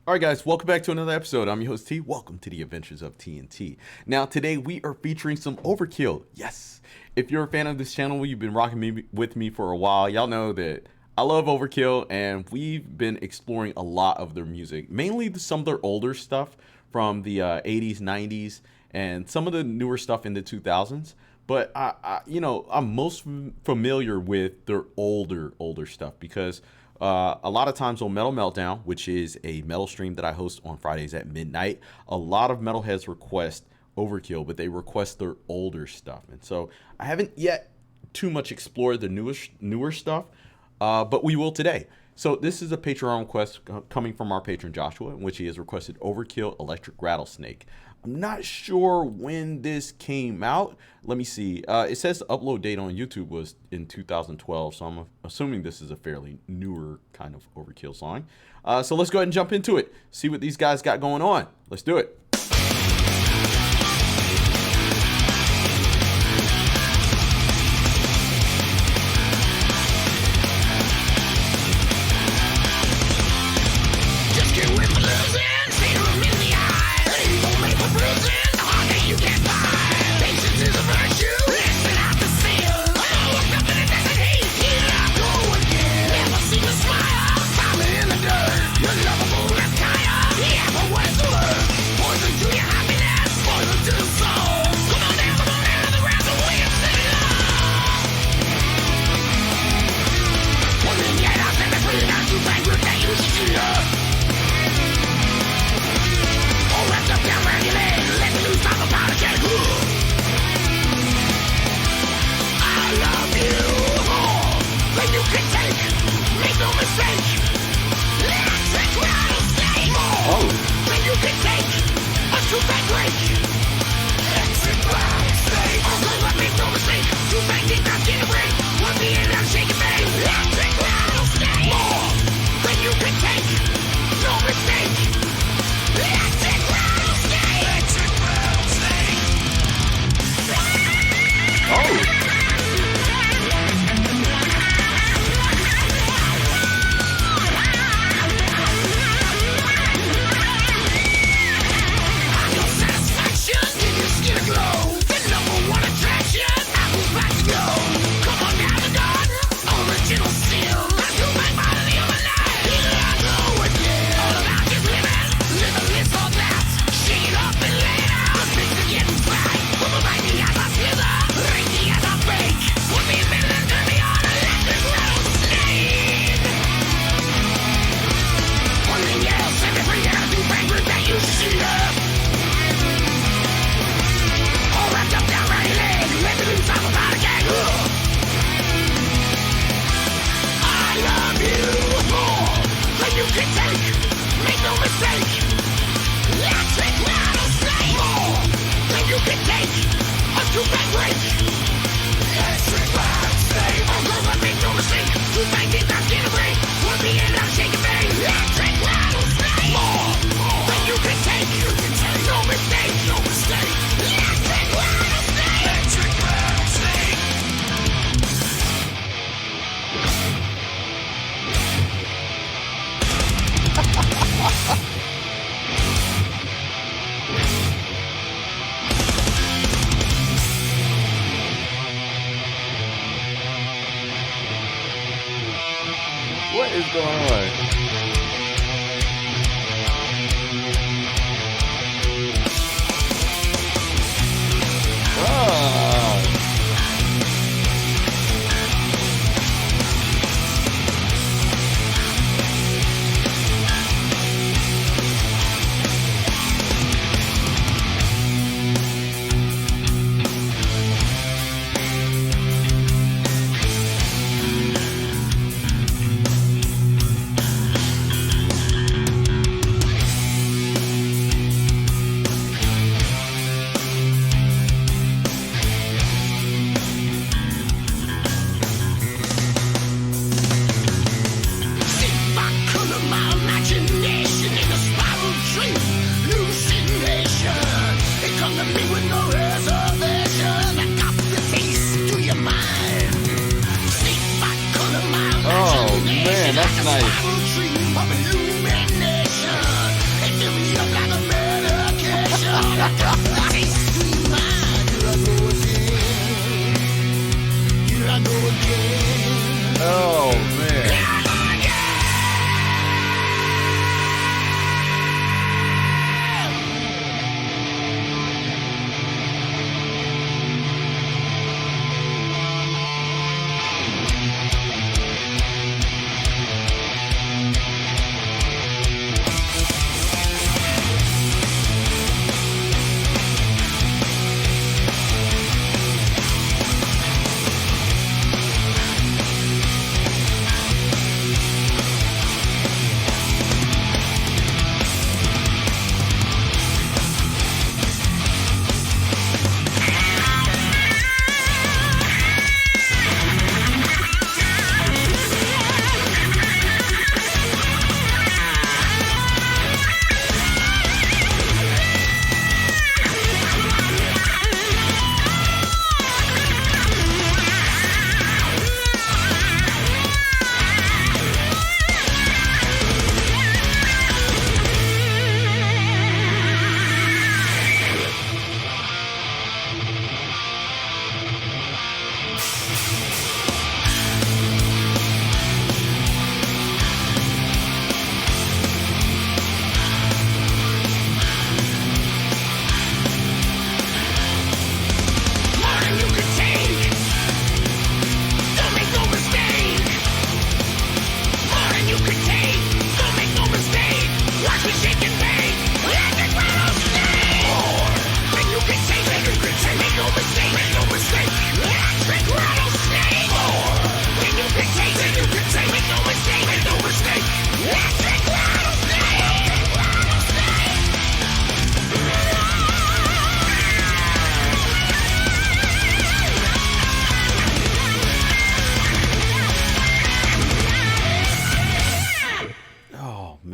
Alright guys, welcome back to another episode. I'm your host T. Welcome to the Adventures of TNT. Now today we are featuring some Overkill. Yes! If you're a fan of this channel, you've been rocking with me for a while. Y'all know that I love Overkill and we've been exploring a lot of their music. Mainly some of their older stuff from the 80s, 90s, and some of the newer stuff in the 2000s. But I'm most familiar with their older stuff because a lot of times on Metal Meltdown, which is a metal stream that I host on Fridays at midnight, a lot of metalheads request Overkill, but they request their older stuff. And so I haven't yet too much explored the newer stuff, but we will today. So this is a Patreon request coming from our patron Joshua, in which he has requested Overkill Electric Rattlesnake. I'm not sure when this came out. Let me see. It says the upload date on YouTube was in 2012, so I'm assuming this is a fairly newer kind of Overkill song. So let's go ahead and jump into it. See what these guys got going on. Let's do it.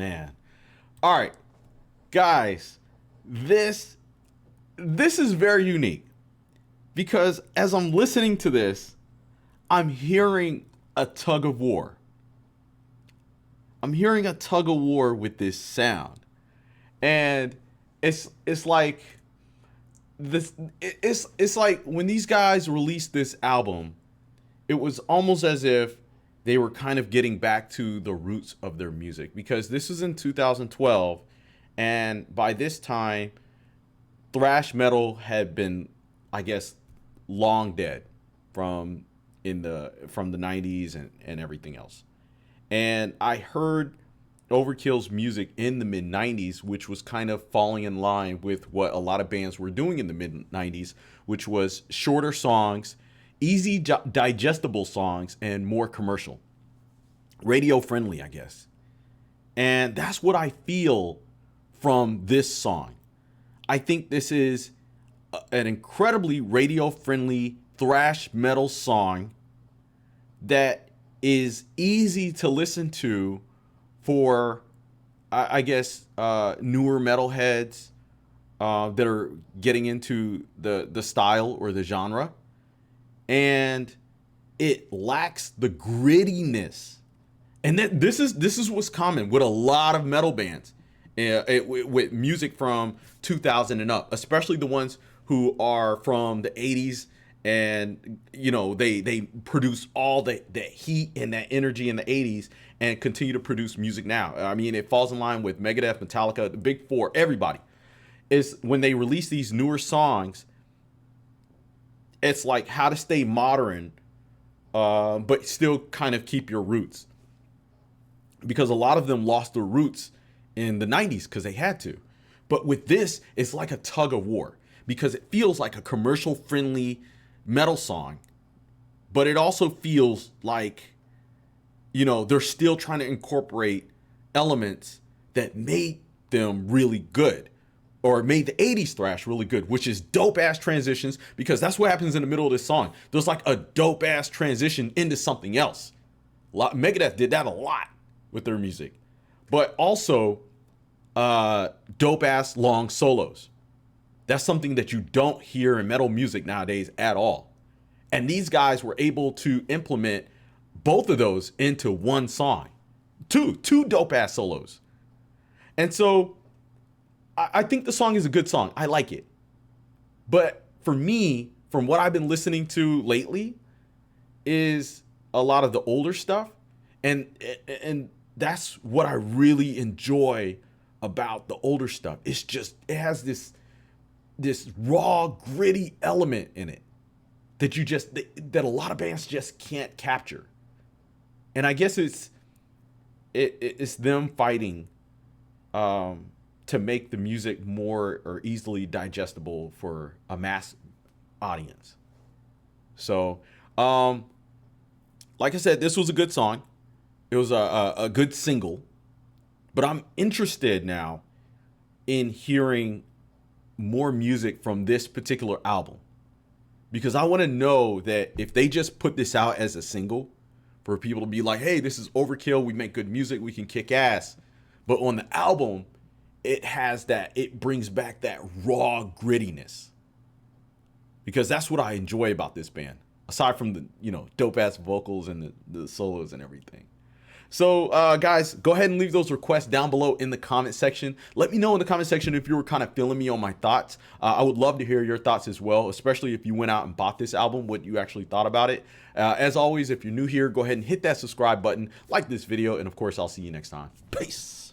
man. All right, guys, this is very unique because as I'm listening to this, I'm hearing a tug of war. I'm hearing a tug of war with this sound. And it's like this it's like when these guys released this album, it was almost as if they were kind of getting back to the roots of their music, because this was in 2012, and by this time thrash metal had been, I guess, long dead from the 90s and everything else. And I heard Overkill's music in the mid 90s, which was kind of falling in line with what a lot of bands were doing in the mid 90s, which was shorter songs, easy digestible songs, and more commercial, radio friendly, I guess. And that's what I feel from this song. I think this is an incredibly radio friendly thrash metal song that is easy to listen to for, I guess, newer metalheads that are getting into the style or the genre. And it lacks the grittiness. And this is what's common with a lot of metal bands, with music from 2000 and up, especially the ones who are from the 80s. And, you know, they produce all the heat and that energy in the 80s and continue to produce music now. I mean, it falls in line with Megadeth, Metallica, the Big Four, everybody. Is when they release these newer songs, it's like how to stay modern, but still kind of keep your roots. Because a lot of them lost their roots in the 90s because they had to. But with this, it's like a tug of war, because it feels like a commercial friendly metal song, but it also feels like, you know, they're still trying to incorporate elements that made them really good, or made the 80s thrash really good, which is dope ass transitions, because that's what happens in the middle of this song. There's like a dope ass transition into something else. Megadeth did that a lot with their music, but also dope ass long solos. That's something that you don't hear in metal music nowadays at all. And these guys were able to implement both of those into one song. Two dope ass solos. And so I think the song is a good song. I like it. But for me, from what I've been listening to lately, is a lot of the older stuff. And that's what I really enjoy about the older stuff. It's just, it has this raw, gritty element in it that that a lot of bands just can't capture. And I guess it's them fighting to make the music more or easily digestible for a mass audience. So, like I said, this was a good song. It was a good single, but I'm interested now in hearing more music from this particular album, because I want to know that if they just put this out as a single for people to be like, hey, this is Overkill, we make good music, we can kick ass, but on the album it brings back that raw grittiness, because that's what I enjoy about this band, aside from the, you know, dope ass vocals and the solos and everything. So, guys, go ahead and leave those requests down below in the comment section. Let me know in the comment section if you were kind of feeling me on my thoughts. I would love to hear your thoughts as well, especially if you went out and bought this album, what you actually thought about it. As always, if you're new here, go ahead and hit that subscribe button, like this video, and of course, I'll see you next time. Peace.